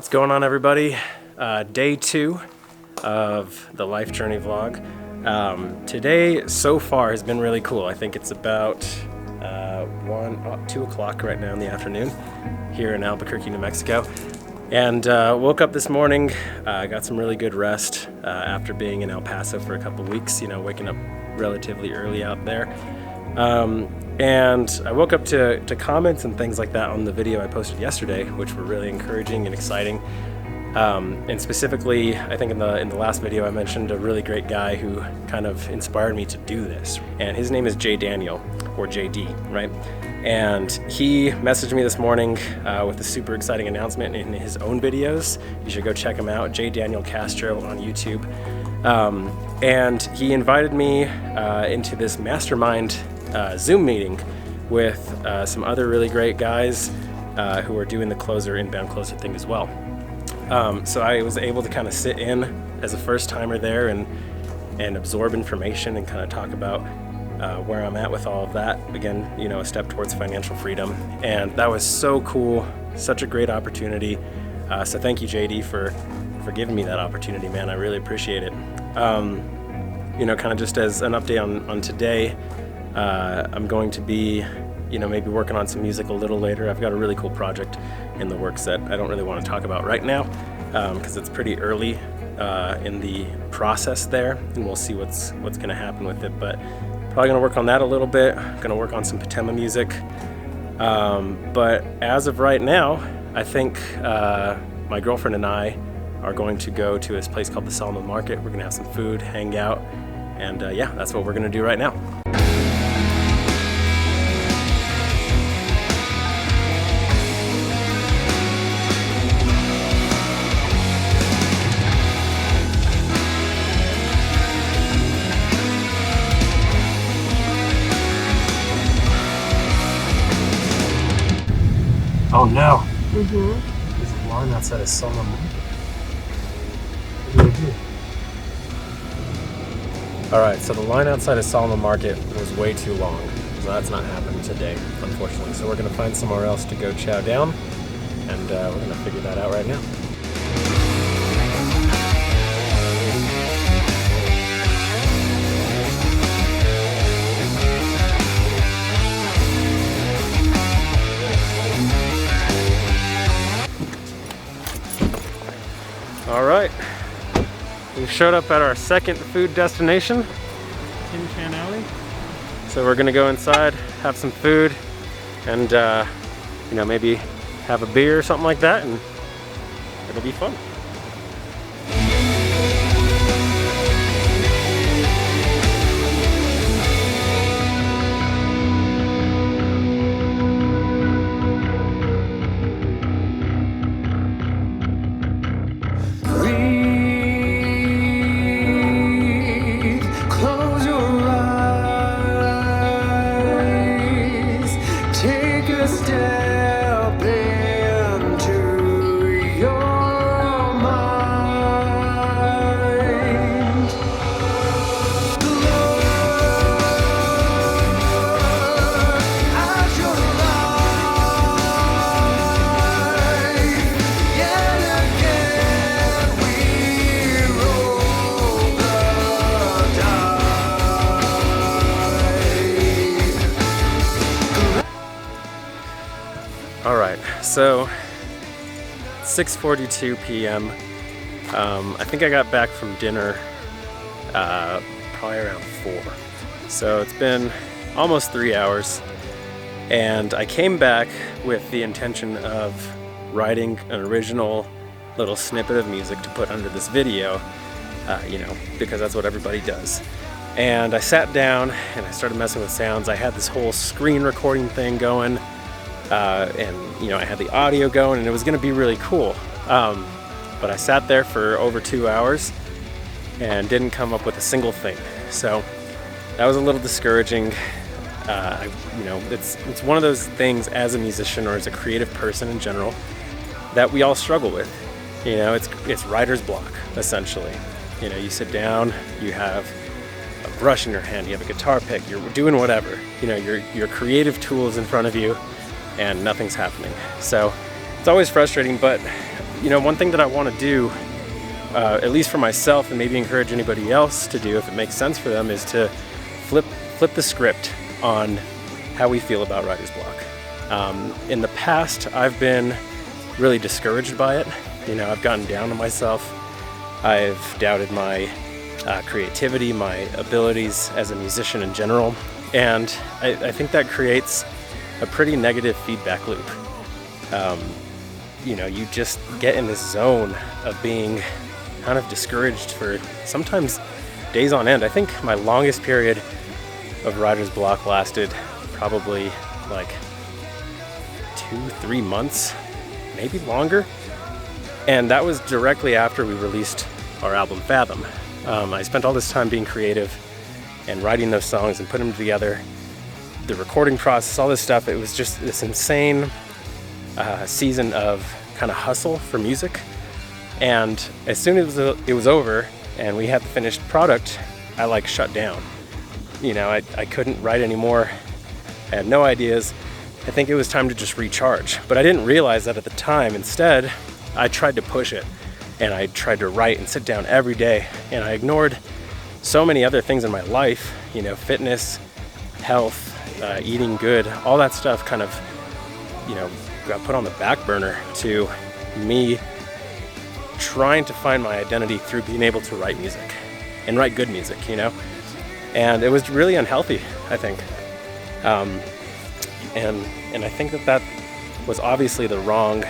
What's going on, everybody? Day 2 of the Life Journey vlog. Today, so far, has been really cool. I think it's about 2 o'clock right now in the afternoon here in Albuquerque, New Mexico. And woke up this morning, got some really good rest after being in El Paso for a couple weeks, waking up relatively early out there. And I woke up to comments and things like that on the video I posted yesterday, which were really encouraging and exciting. And specifically, I think in the last video I mentioned a really great guy who kind of inspired me to do this. And his name is J. Daniel, or JD, right? And he messaged me this morning with a super exciting announcement in his own videos. You should go check him out, J. Daniel Castro on YouTube. And he invited me into this mastermind Zoom meeting with some other really great guys who are doing the closer, inbound closer thing as well. So I was able to kind of sit in as a first timer there and absorb information and kind of talk about where I'm at with all of that. Again, a step towards financial freedom. And that was so cool, such a great opportunity. So thank you, JD, for giving me that opportunity, man. I really appreciate it. Kind of just as an update on today, I'm going to be, maybe working on some music a little later. I've got a really cool project in the works that I don't really want to talk about right now because it's pretty early in the process there, and we'll see what's going to happen with it. But probably going to work on that a little bit. Going to work on some Patema music. But as of right now, I think my girlfriend and I are going to go to this place called the Salmon Market. We're going to have some food, hang out, and that's what we're going to do right now. Oh no! There's a line outside of Salmon Market. What do we do? Alright, so the line outside of Salmon Market was way too long, so that's not happening today, unfortunately. So we're going to find somewhere else to go chow down, and we're going to figure that out right now. All right, we showed up at our second food destination, Tin Can Alley. So we're gonna go inside, have some food, and maybe have a beer or something like that, and it'll be fun. Alright, so 6:42 p.m. I think I got back from dinner probably around 4. So it's been almost 3 hours, and I came back with the intention of writing an original little snippet of music to put under this video, because that's what everybody does. And I sat down and I started messing with sounds. I had this whole screen recording thing going. I had the audio going, and it was going to be really cool. But I sat there for over 2 hours and didn't come up with a single thing. So that was a little discouraging. It's one of those things as a musician or as a creative person in general that we all struggle with. It's writer's block, essentially. You sit down, you have a brush in your hand, you have a guitar pick, you're doing whatever. Your creative tools in front of you, and nothing's happening. So it's always frustrating, but you know, one thing that I want to do, at least for myself, and maybe encourage anybody else to do if it makes sense for them, is to flip the script on how we feel about writer's block. In the past, I've been really discouraged by it. You know, I've gotten down on myself. I've doubted my creativity, my abilities as a musician in general, and I think that creates a pretty negative feedback loop. You know, you just get in this zone of being kind of discouraged for sometimes days on end. I think my longest period of writer's block lasted probably like 2-3 months, maybe longer. And that was directly after we released our album Fathom. I spent all this time being creative and writing those songs and putting them together. The recording process, all this stuff, it was just this insane season of kind of hustle for music. And as soon as it was over and we had the finished product, I like shut down. You know, I couldn't write anymore. I had no ideas. I think it was time to just recharge. But I didn't realize that at the time. Instead, I tried to push it, and I tried to write and sit down every day, and I ignored so many other things in my life, you know, fitness, health, eating good, all that stuff kind of, you know, got put on the back burner to me trying to find my identity through being able to write music and write good music, you know. And it was really unhealthy, I think. And I think that was obviously the wrong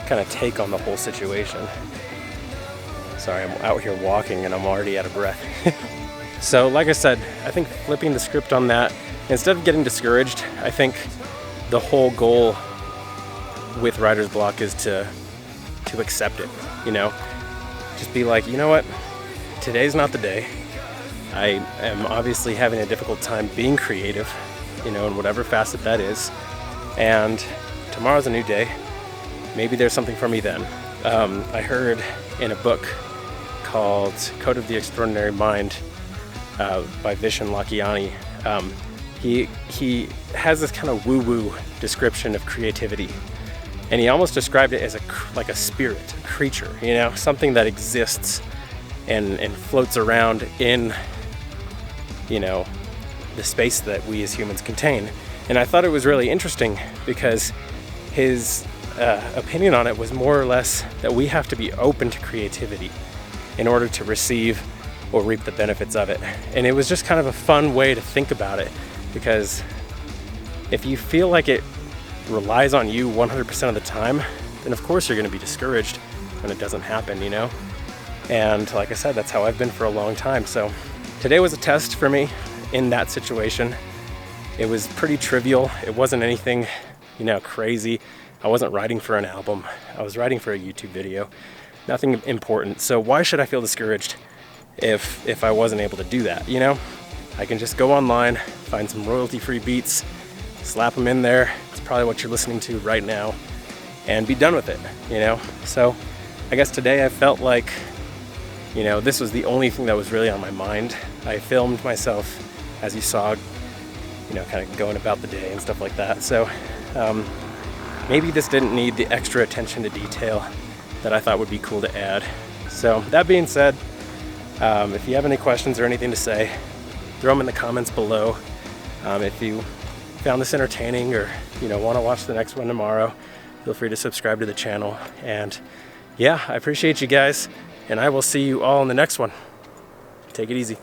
kind of take on the whole situation. Sorry, I'm out here walking and I'm already out of breath. So like I said, I think flipping the script on that, instead of getting discouraged, I think the whole goal with writer's block is to accept it, you know? Just be like, you know what? Today's not the day. I am obviously having a difficult time being creative, you know, in whatever facet that is. And tomorrow's a new day. Maybe there's something for me then. I heard in a book called Code of the Extraordinary Mind by Vishen Lakhiani, he has this kind of woo-woo description of creativity. And he almost described it as like a spirit, a creature, you know, something that exists and floats around in, you know, the space that we as humans contain. And I thought it was really interesting because his opinion on it was more or less that we have to be open to creativity in order to receive or reap the benefits of it. And it was just kind of a fun way to think about it, because if you feel like it relies on you 100% of the time, then of course you're going to be discouraged when it doesn't happen, you know? And like I said, that's how I've been for a long time. So today was a test for me in that situation. It was pretty trivial. It wasn't anything, you know, crazy. I wasn't writing for an album. I was writing for a YouTube video. Nothing important. So why should I feel discouraged if I wasn't able to do that, you know? I can just go online, find some royalty-free beats, slap them in there. It's probably what you're listening to right now, and be done with it, you know? So I guess today I felt like, you know, this was the only thing that was really on my mind. I filmed myself, as you saw, you know, kind of going about the day and stuff like that. So maybe this didn't need the extra attention to detail that I thought would be cool to add. So that being said, if you have any questions or anything to say, throw them in the comments below. If you found this entertaining or, you know, want to watch the next one tomorrow, feel free to subscribe to the channel. And yeah, I appreciate you guys, and I will see you all in the next one. Take it easy.